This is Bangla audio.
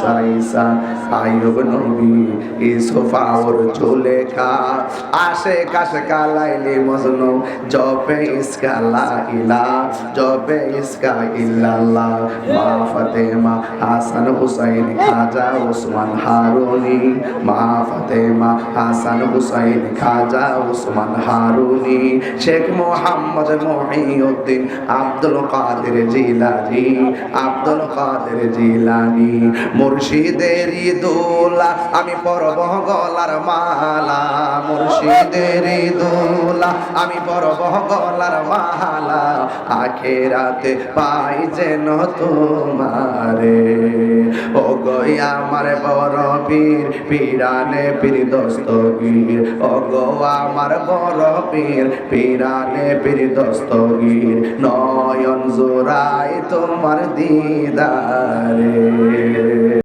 মুসা ঈসা আইয়ুব নবী ইউসুফ আর জুলেখা আশিক আশিকা লাইলি মজনু জপে ইসকা লা ইলাহা জপে ইসকা ইল্লাল্লাহ মা ফাতেমা হাসান হুসাইন খাজা ওসমান হারুনি মা ফাতেমা হাসান হুসাইন খাজা ওসমান হারুনি শেখ মোহাম্মদ মহিউদ্দিন আব্দুল কাদের জিলানী আব্দুল কাদের জিলানী মুর্শিদের দোলা আমি পরব গলার মালা মুর্শিদের দোলা আমি পরব গলার মালা আখেরাতে পাই যেন তোমারে ও গই আমার বড় পীর পীরানে পীর দস্তগীর ও গো আমার বড় পীর পীরানে পীর দস্তগীর নয়ন জোড়াই তোমার দিদারে।